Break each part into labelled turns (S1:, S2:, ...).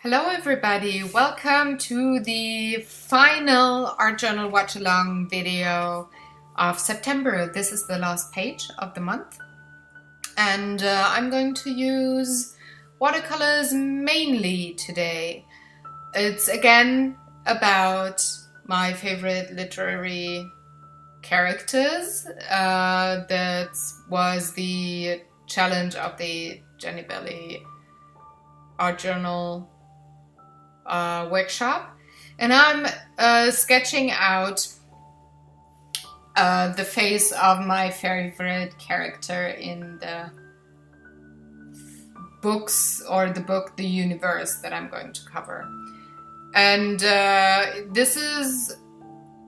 S1: Hello everybody, welcome to the final art journal watch along video of September. This is the last page of the month and I'm going to use watercolors mainly today. It's again about my favorite literary characters. That was the challenge of the Jenny Belly art journal workshop, and I'm sketching out the face of my favorite character in the books, or the book The Universe, that I'm going to cover. And this is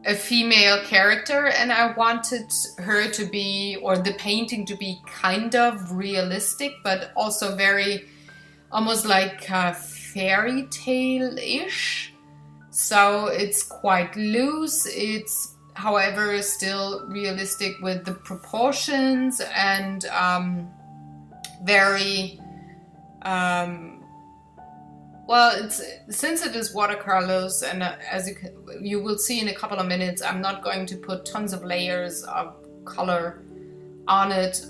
S1: a female character, and I wanted her to be, or the painting to be, kind of realistic, but also very almost like fairy tale-ish. So it's quite loose. It's, however, still realistic with the proportions and very well. It's, since it is watercolors, and as you will see in a couple of minutes, I'm not going to put tons of layers of color on it.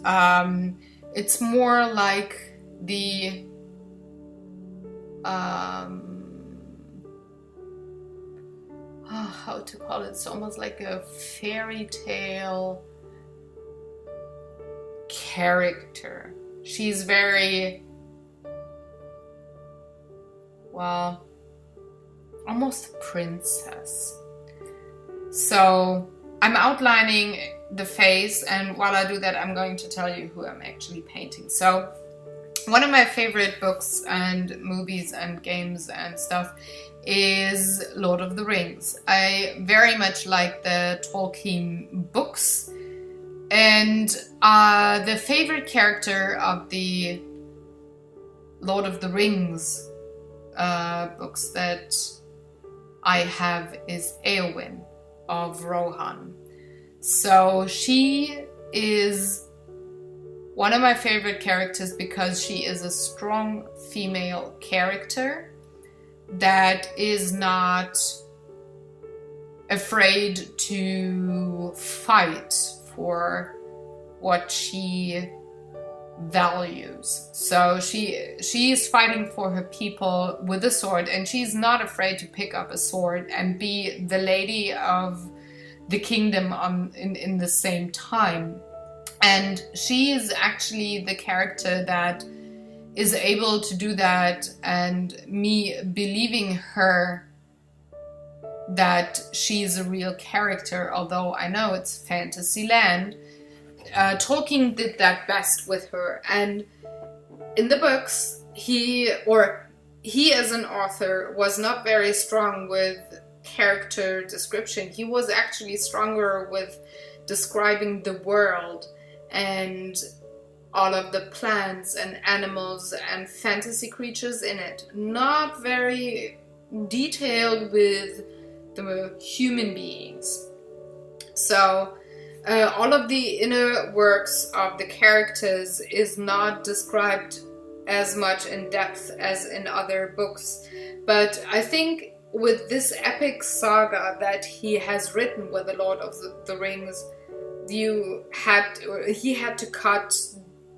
S1: It's more like the how to call it? It's almost like a fairy tale character. She's very, well, almost a princess. So I'm outlining the face, and while I do that, I'm going to tell you who I'm actually painting. So one of my favorite books and movies and games and stuff is Lord of the Rings. I very much like the Tolkien books, and the favorite character of the Lord of the Rings books that I have is Eowyn of Rohan. So she is one of my favorite characters because she is a strong female character that is not afraid to fight for what she values. So she is fighting for her people with a sword, and she's not afraid to pick up a sword and be the lady of the kingdom in the same time. And she is actually the character that is able to do that, and me believing her that she's a real character, although I know it's fantasy land. Tolkien did that best with her, and in the books, he as an author was not very strong with character description. He was actually stronger with describing the world and all of the plants and animals and fantasy creatures in it. Not very detailed with the human beings. So all of the inner works of the characters is not described as much in depth as in other books. But I think with this epic saga that he has written with the Lord of the Rings, he had to cut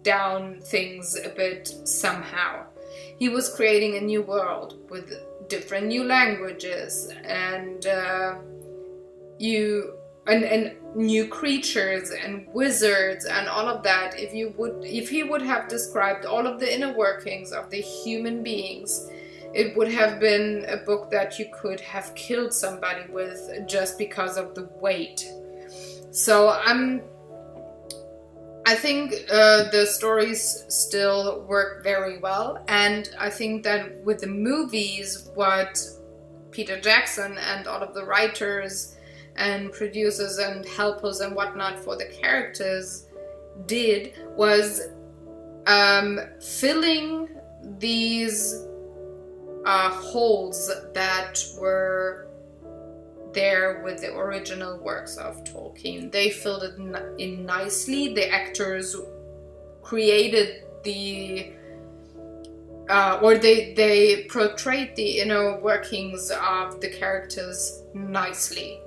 S1: down things a bit somehow. He was creating a new world with different new languages and new creatures and wizards and all of that. If he would have described all of the inner workings of the human beings, it would have been a book that you could have killed somebody with just because of the weight. So I think the stories still work very well, and I think that with the movies, what Peter Jackson and all of the writers and producers and helpers and whatnot for the characters did was filling these holes that were there with the original works of Tolkien. They filled it in nicely. The actors created the or they portrayed the inner workings of the characters nicely.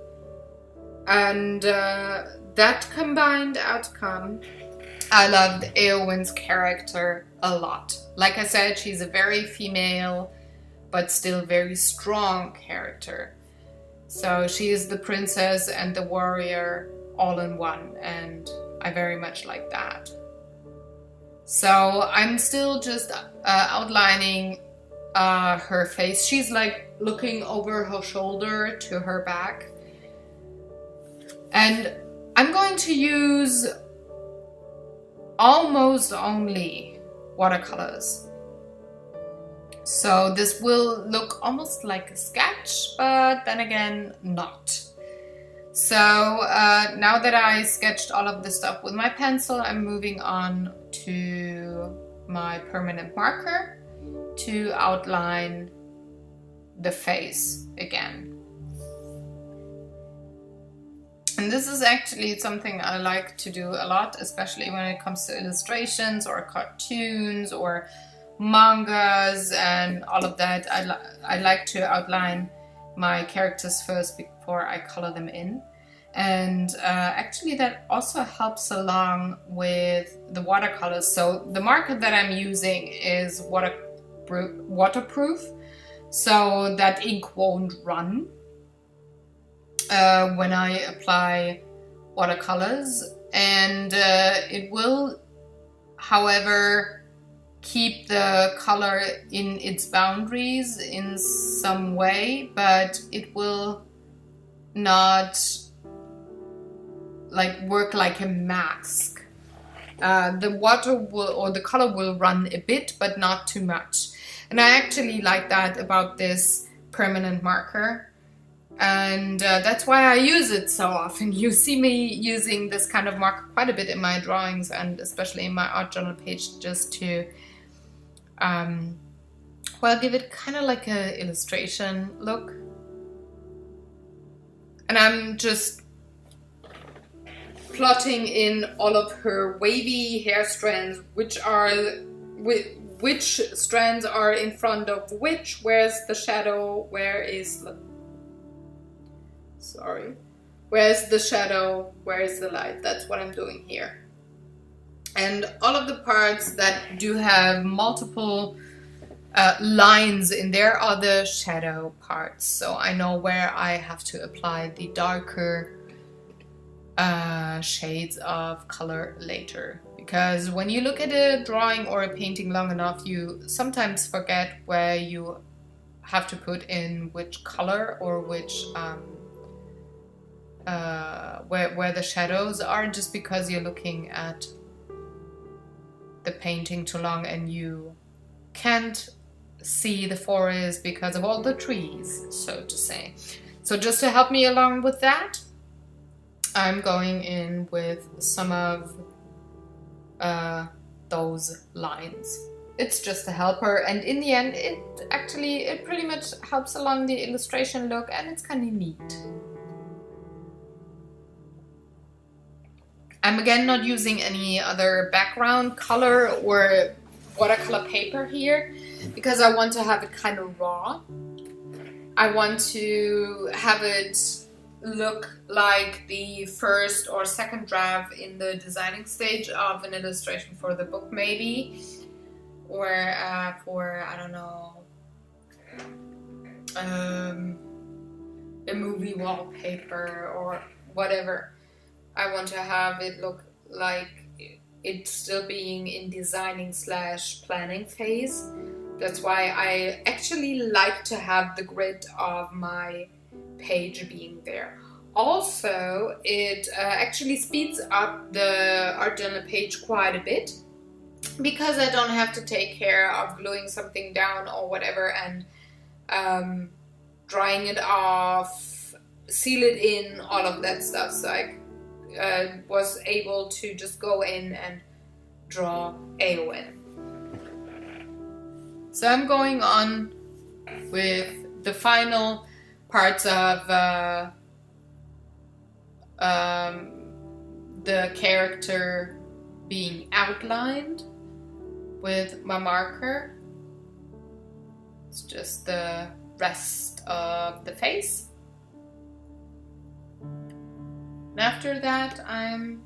S1: And that combined outcome, I loved Eowyn's character a lot. Like I said, she's a very female, but still very strong character. So she is the princess and the warrior all in one, and I very much like that. So I'm still just outlining her face. She's like looking over her shoulder to her back. And I'm going to use almost only watercolors. So this will look almost like a sketch, but then again, not. So now that I sketched all of this stuff with my pencil, I'm moving on to my permanent marker to outline the face again. And this is actually something I like to do a lot, especially when it comes to illustrations or cartoons or mangas and all of that. I like to outline my characters first before I color them in. And actually that also helps along with the watercolors. So the marker that I'm using is waterproof, so that ink won't run when I apply watercolors, and it will, however, keep the color in its boundaries in some way, but it will not like work like a mask. The water will, or the color will run a bit, but not too much. And I actually like that about this permanent marker. And that's why I use it so often. You see me using this kind of marker quite a bit in my drawings, and especially in my art journal page, just to well, give it kind of like a illustration look. And I'm just plotting in all of her wavy hair strands, which strands are in front of which, where's the shadow, where's the shadow, where is the light. That's what I'm doing here. And all of the parts that do have multiple lines in there are the shadow parts. So I know where I have to apply the darker shades of color later. Because when you look at a drawing or a painting long enough, you sometimes forget where you have to put in which color or which where the shadows are, just because you're looking at the painting too long and you can't see the forest because of all the trees, so to say. So just to help me along with that, I'm going in with some of those lines. It's just a helper, and in the end it pretty much helps along the illustration look, and it's kind of neat. I'm again not using any other background color or watercolor paper here, because I want to have it kind of raw. I want to have it look like the first or second draft in the designing stage of an illustration for the book, maybe, or for, I don't know, a movie wallpaper or whatever. I want to have it look like it's still being in designing / planning phase. That's why I actually like to have the grid of my page being there. Also, it actually speeds up the art journal page quite a bit, because I don't have to take care of gluing something down or whatever and drying it off, seal it in, all of that stuff. So I was able to just go in and draw Eowyn. So I'm going on with the final parts of the character being outlined with my marker. It's just the rest of the face. And after that, I'm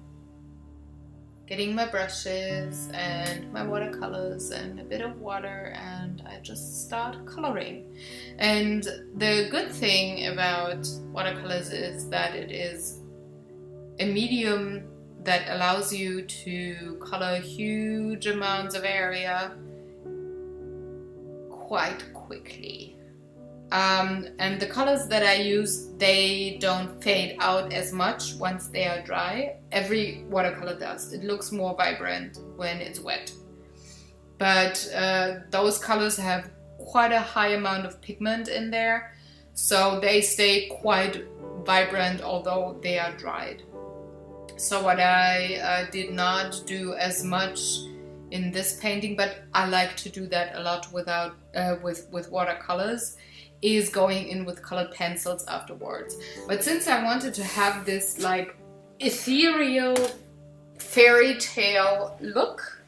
S1: getting my brushes and my watercolors and a bit of water, and I just start coloring. And the good thing about watercolors is that it is a medium that allows you to color huge amounts of area quite quickly. And the colors that I use, they don't fade out as much once they are dry. Every watercolor does. It looks more vibrant when it's wet. But those colors have quite a high amount of pigment in there, so they stay quite vibrant although they are dried. So what I did not do as much in this painting, but I like to do that a lot with watercolors, is going in with colored pencils afterwards. But since I wanted to have this like ethereal fairy tale look,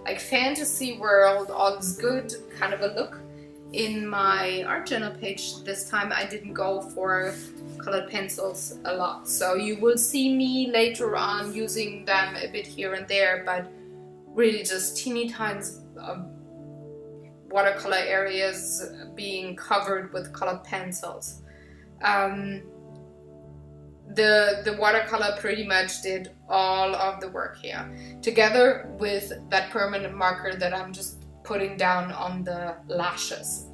S1: like fantasy world, all's good kind of a look in my art journal page this time, I didn't go for colored pencils a lot. So you will see me later on using them a bit here and there, but really just teeny tiny watercolor areas being covered with colored pencils. The watercolor pretty much did all of the work here, together with that permanent marker that I'm just putting down on the lashes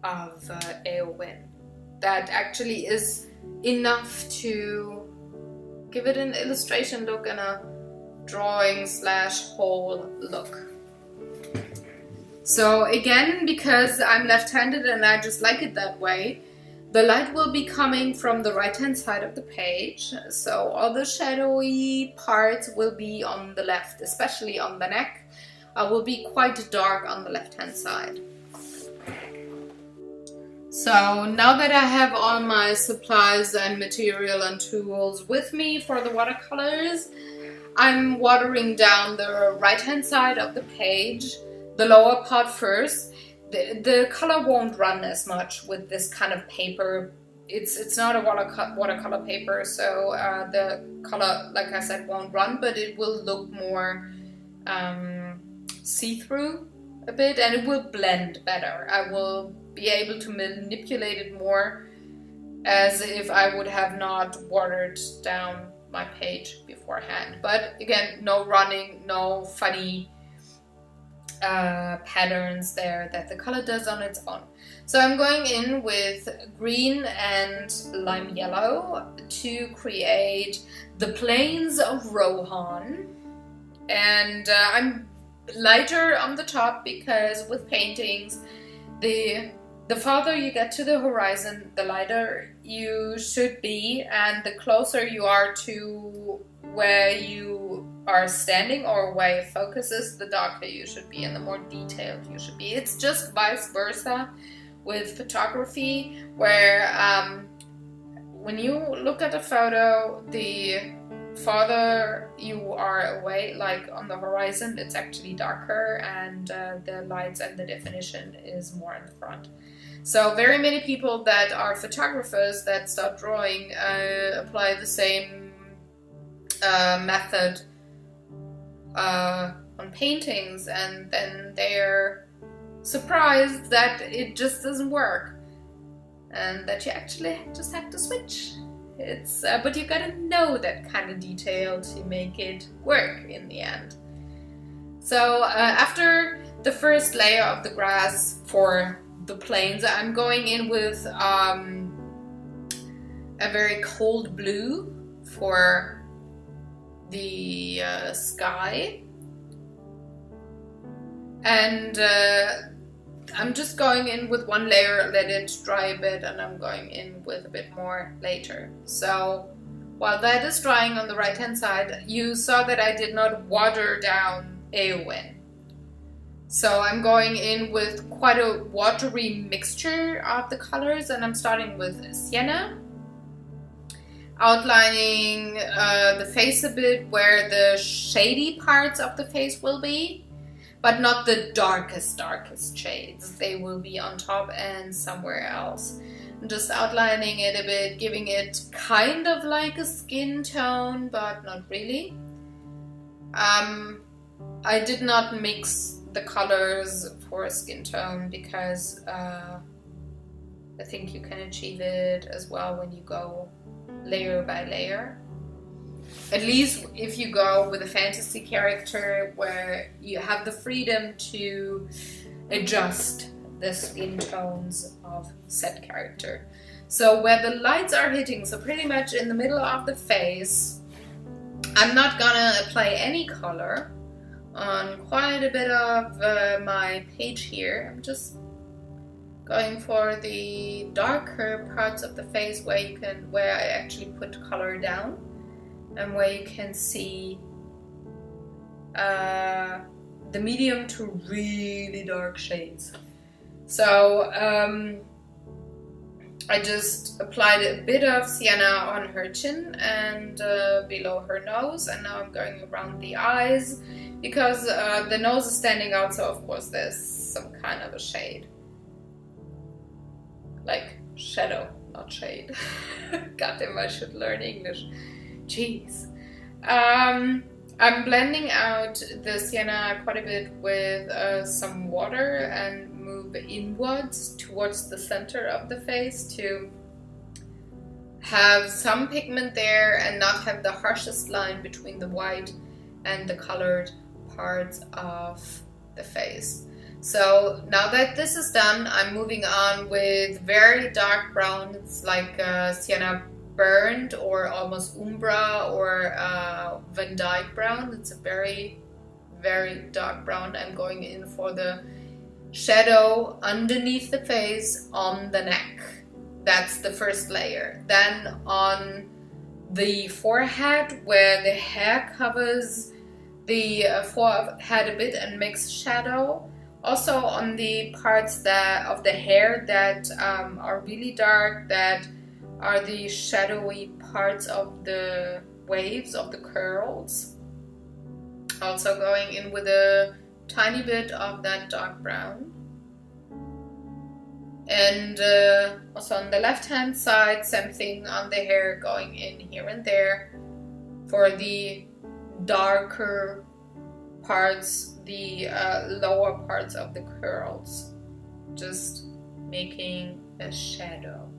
S1: of Eowyn. That actually is enough to give it an illustration look and a drawing / whole look. So again, because I'm left-handed and I just like it that way, the light will be coming from the right-hand side of the page. So all the shadowy parts will be on the left, especially on the neck. Will be quite dark on the left-hand side. So now that I have all my supplies and material and tools with me for the watercolors, I'm watering down the right-hand side of the page, the lower part first. The color won't run as much with this kind of paper. It's not a watercolor paper, so the color, like I said, won't run, but it will look more see-through a bit, and it will blend better. I will be able to manipulate it more as if I would have not watered down my page beforehand. But again, no running, no funny patterns there that the color does on its own. So I'm going in with green and lime yellow to create the plains of Rohan, and I'm lighter on the top because with paintings, the farther you get to the horizon, the lighter you should be, and the closer you are to where you are standing or where your focus is, the darker you should be and the more detailed you should be. It's just vice versa with photography, where when you look at a photo, the farther you are away, like on the horizon, it's actually darker, and the lights and the definition is more in the front. So very many people that are photographers that start drawing apply the same method on paintings, and then they're surprised that it just doesn't work and that you actually just have to switch. It's but you gotta know that kind of detail to make it work in the end. So after the first layer of the grass for the plains, I'm going in with a very cold blue for the sky, and I'm just going in with one layer, let it dry a bit, and I'm going in with a bit more later. So while that is drying on the right hand side, you saw that I did not water down Eowyn. So I'm going in with quite a watery mixture of the colors, and I'm starting with sienna, outlining the face a bit where the shady parts of the face will be. but not the darkest shades. They will be on top and somewhere else. I'm just outlining it a bit, giving it kind of like a skin tone, but not really. I did not mix the colors for a skin tone because I think you can achieve it as well when you go layer by layer. At least if you go with a fantasy character where you have the freedom to adjust the skin tones of said character. So where the lights are hitting, so pretty much in the middle of the face, I'm not gonna apply any color on quite a bit of my page here. I'm just going for the darker parts of the face where I actually put color down and where you can see the medium to really dark shades. So I just applied a bit of sienna on her chin and below her nose, and now I'm going around the eyes because the nose is standing out, so of course there's some kind of a shade. Like shadow, not shade. Goddamn, I should learn English. Jeez. I'm blending out the sienna quite a bit with some water and move inwards towards the center of the face to have some pigment there and not have the harshest line between the white and the colored parts of the face. So now that this is done, I'm moving on with very dark brown. It's like sienna burnt or almost umbra or Van Dyke brown. It's a very, very dark brown. I'm going in for the shadow underneath the face on the neck. That's the first layer. Then on the forehead, where the hair covers the forehead a bit and makes shadow. Also on the parts of the hair that are really dark, that are the shadowy parts of the waves of the curls. Also going in with a tiny bit of that dark brown. And also on the left hand side, same thing on the hair, going in here and there for the darker parts, the lower parts of the curls, just making a shadow.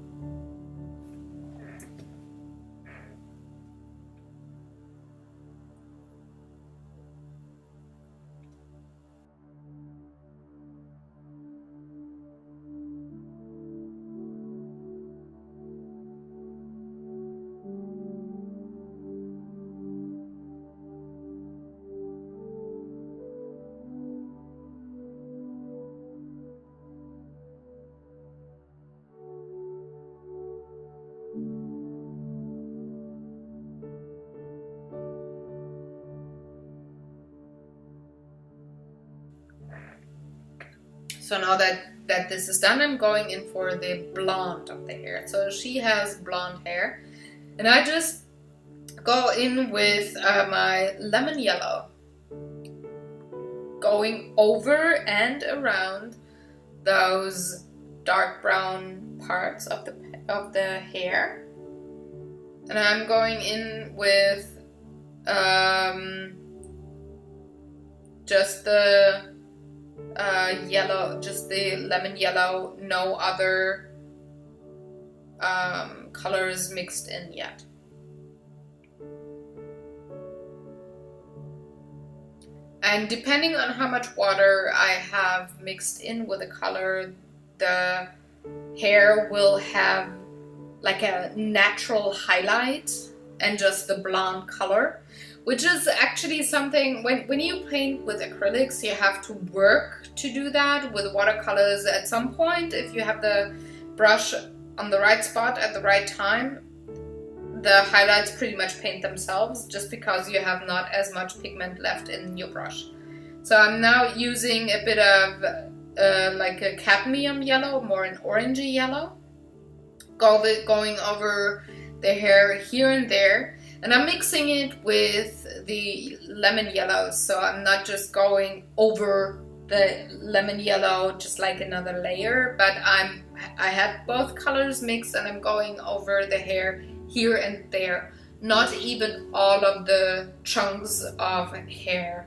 S1: So now that this is done, I'm going in for the blonde of the hair. So she has blonde hair, and I just go in with my lemon yellow, going over and around those dark brown parts of the hair, and I'm going in with just the yellow, just the lemon yellow, no other colors mixed in yet. And depending on how much water I have mixed in with the color, the hair will have like a natural highlight and just the blonde color, which is actually something, when you paint with acrylics, you have to work to do that. With watercolors, at some point, if you have the brush on the right spot at the right time, the highlights pretty much paint themselves, just because you have not as much pigment left in your brush. So I'm now using a bit of like a cadmium yellow, more an orangey yellow, going over the hair here and there. And I'm mixing it with the lemon yellow, so I'm not just going over the lemon yellow just like another layer, but I have both colors mixed and I'm going over the hair here and there, not even all of the chunks of hair,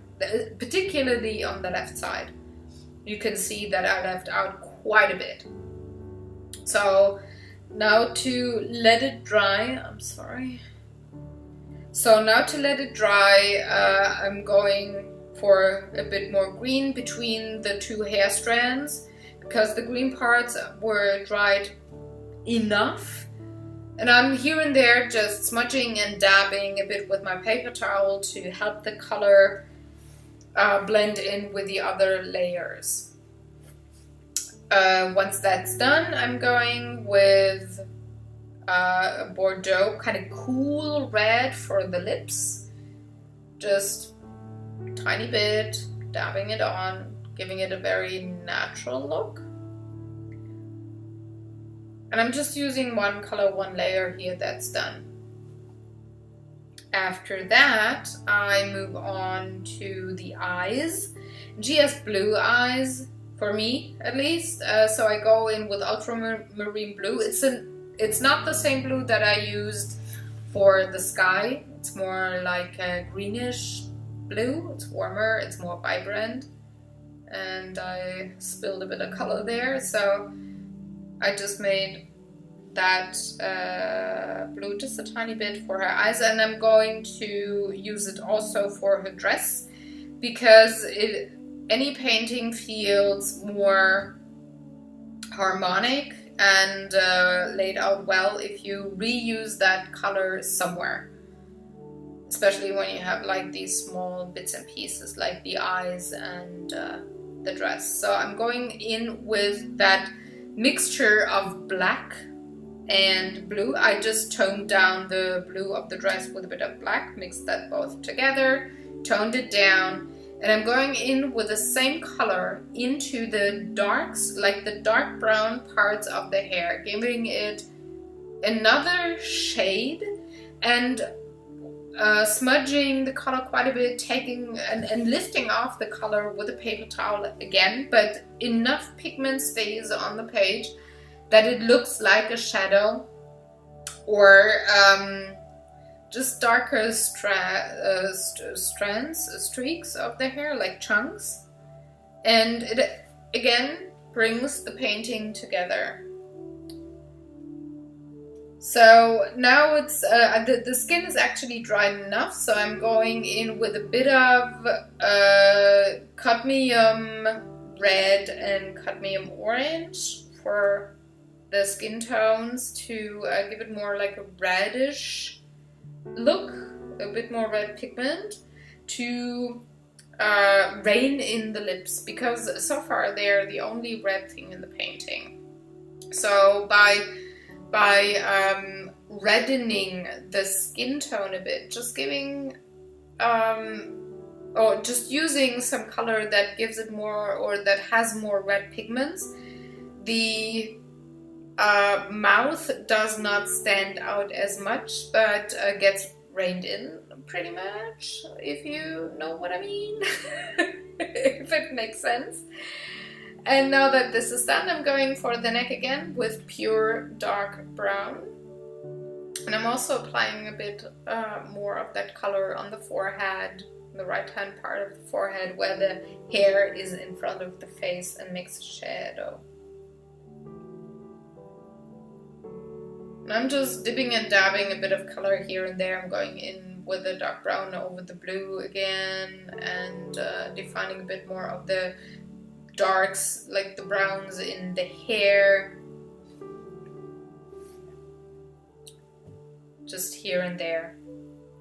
S1: particularly on the left side. You can see that I left out quite a bit. So now to let it dry, So now to let it dry, I'm going for a bit more green between the two hair strands, because the green parts were dried enough. And I'm here and there just smudging and dabbing a bit with my paper towel to help the color blend in with the other layers. Once that's done, I'm going with a Bordeaux kind of cool red for the lips. Just tiny bit, dabbing it on, giving it a very natural look. And I'm just using one color, one layer here, that's done. After that, I move on to the eyes. She has blue eyes, for me at least, so I go in with ultramarine blue. It's not the same blue that I used for the sky. It's more like a greenish blue. It's warmer, it's more vibrant, and I spilled a bit of color there, so I just made that blue just a tiny bit for her eyes, and I'm going to use it also for her dress, because any painting feels more harmonic and laid out well if you reuse that color somewhere, especially when you have like these small bits and pieces like the eyes and the dress. So I'm going in with that mixture of black and blue. I just toned down the blue of the dress with a bit of black, mixed that both together, toned it down, and I'm going in with the same color into the darks, like the dark brown parts of the hair, giving it another shade and smudging the color quite a bit, taking and lifting off the color with a paper towel again, but enough pigment stays on the page that it looks like a shadow, or just darker streaks of the hair, like chunks, and it again brings the painting together. So now it's the skin is actually dry enough, so I'm going in with a bit of cadmium red and cadmium orange for the skin tones to give it more like a reddish look, a bit more red pigment, to rein in the lips, because so far they're the only red thing in the painting. So by reddening the skin tone a bit, just giving or just using some color that gives it more, or that has more red pigments, the mouth does not stand out as much, but gets reined in pretty much, if you know what I mean. If it makes sense. And now that this is done, I'm going for the neck again with pure dark brown. And I'm also applying a bit more of that color on the forehead, the right hand part of the forehead, where the hair is in front of the face, and makes a shadow. And I'm just dipping and dabbing a bit of color here and there. I'm going in with the dark brown over the blue again, and defining a bit more of the darks, like the browns in the hair. Just here and there.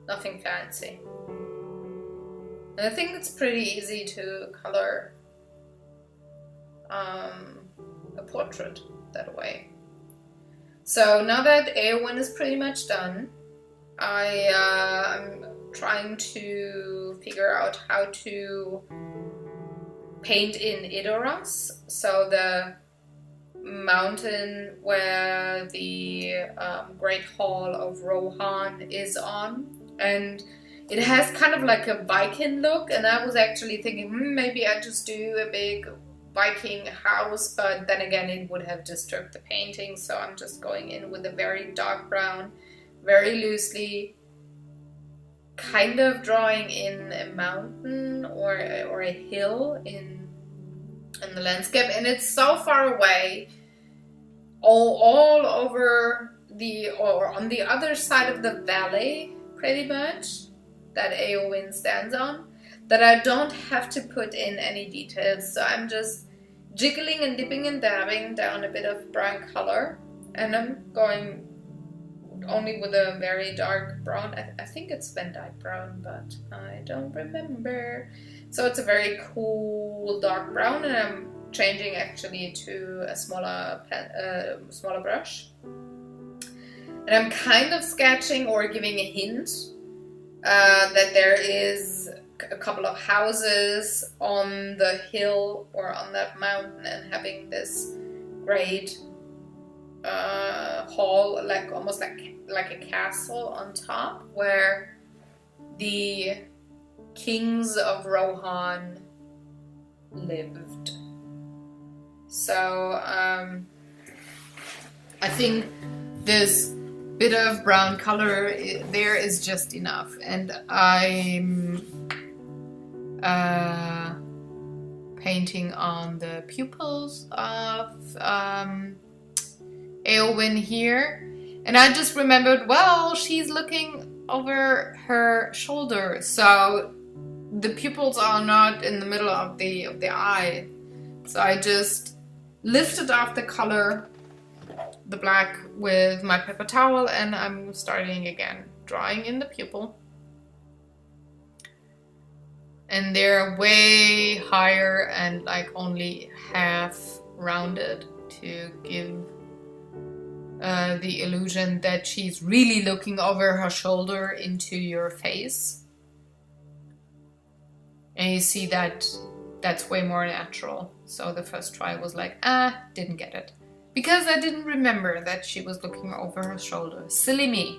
S1: Nothing fancy. And I think it's pretty easy to color a portrait that way. So now that A1 is pretty much done, I'm trying to figure out how to paint in Idoras, so the mountain where the Great Hall of Rohan is on, And it has kind of like a Viking look, and I was actually thinking, maybe I just do a big Viking house, but then again it would have disturbed the painting, so I'm just going in with a very dark brown, very loosely, kind of drawing in a mountain or a hill in the landscape, and it's so far away, all over or on the other side of the valley, pretty much, that Eowyn stands on, that I don't have to put in any details. So I'm just jiggling and dipping and dabbing down a bit of brown color, and I'm going only with a very dark brown. I think it's Van Dyke brown, but I don't remember. So it's a very cool dark brown, and I'm changing actually to a smaller brush. And I'm kind of sketching or giving a hint that there is a couple of houses on the hill or on that mountain, and having this great hall, like almost like a castle on top, where the kings of Rohan lived. So I think this bit of brown color there is just enough, and I'm painting on the pupils of Eowyn here, and I just remembered, well, she's looking over her shoulder, so the pupils are not in the middle of the eye. So I just lifted off the color, the black, with my paper towel, and I'm starting again, drawing in the pupil. And they're way higher and like only half rounded to give the illusion that she's really looking over her shoulder into your face. And you see that that's way more natural. So the first try was like, didn't get it. Because I didn't remember that she was looking over her shoulder. Silly me.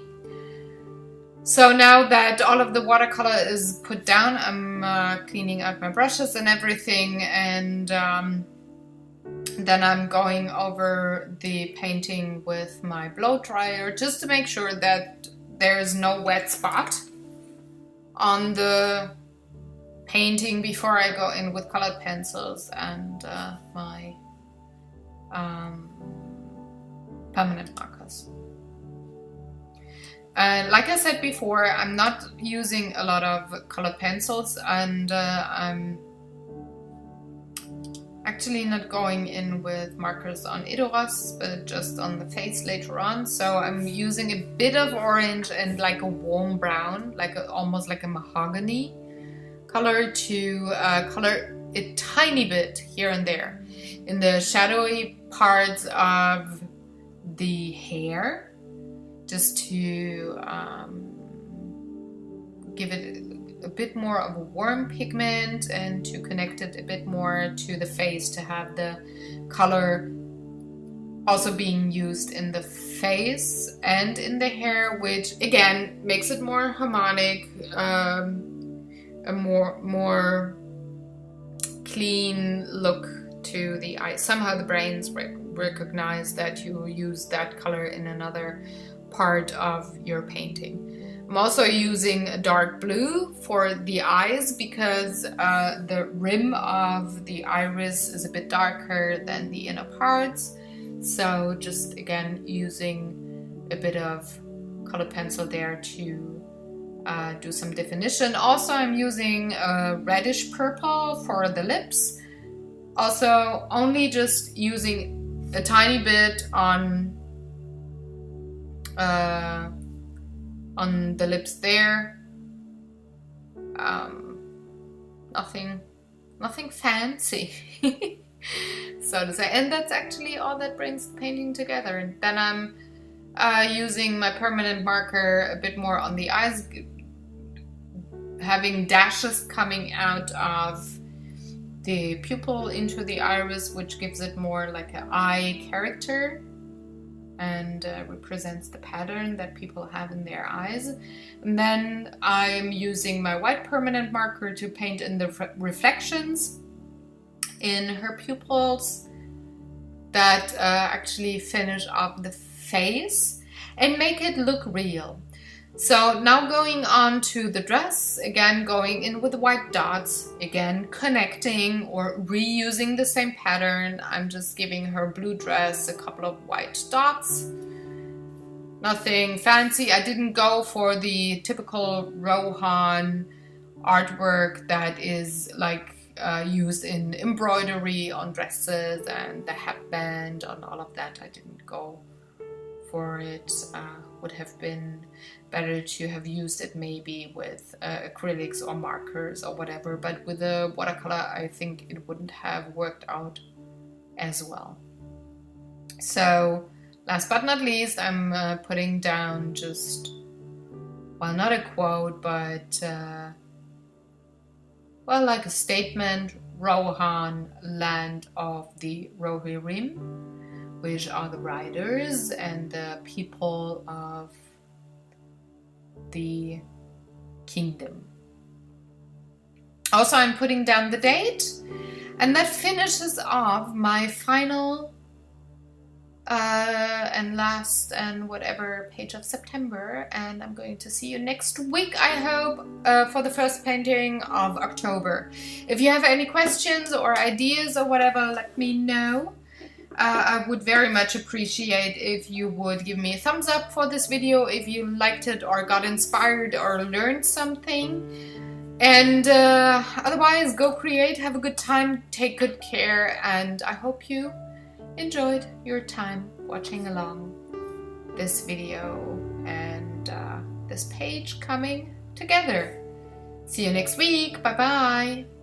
S1: So now that all of the watercolor is put down, I'm cleaning out my brushes and everything, and then I'm going over the painting with my blow dryer just to make sure that there's no wet spot on the painting before I go in with colored pencils and my permanent markers. And like I said before, I'm not using a lot of colored pencils, and I'm actually not going in with markers on Idoras, but just on the face later on. So I'm using a bit of orange and like a warm brown, almost like a mahogany color, to color a tiny bit here and there in the shadowy parts of the hair, just to give it a bit more of a warm pigment and to connect it a bit more to the face, to have the color also being used in the face and in the hair, which again makes it more harmonic, a more clean look to the eye. Somehow the brains recognize that you use that color in another part of your painting. I'm also using a dark blue for the eyes because the rim of the iris is a bit darker than the inner parts. So just again using a bit of colored pencil there to do some definition. Also I'm using a reddish purple for the lips. Also only just using a tiny bit on the lips there. Nothing fancy, so to say. And that's actually all that brings the painting together. And then I'm using my permanent marker a bit more on the eyes, having dashes coming out of the pupil into the iris, which gives it more like an eye character. and represents the pattern that people have in their eyes. And then I'm using my white permanent marker to paint in the reflections in her pupils that actually finish off the face and make it look real. So now going on to the dress, again going in with white dots, again connecting or reusing the same pattern. I'm just giving her blue dress a couple of white dots. Nothing fancy. I didn't go for the typical Rohan artwork that is like used in embroidery on dresses and the headband on all of that. I didn't go for it. Would have been better to have used it maybe with acrylics or markers or whatever, but with a watercolor I think it wouldn't have worked out as well. So last but not least, I'm putting down just, well, not a quote, but well, like a statement: Rohan, land of the Rohirrim, which are the riders and the people of the kingdom. Also, I'm putting down the date, and that finishes off my final and last and whatever page of September, and I'm going to see you next week, I hope, for the first painting of October. If you have any questions or ideas or whatever, let me know. I would very much appreciate if you would give me a thumbs up for this video if you liked it or got inspired or learned something. And otherwise, go create, have a good time, take good care, and I hope you enjoyed your time watching along this video and this page coming together. See you next week. Bye bye.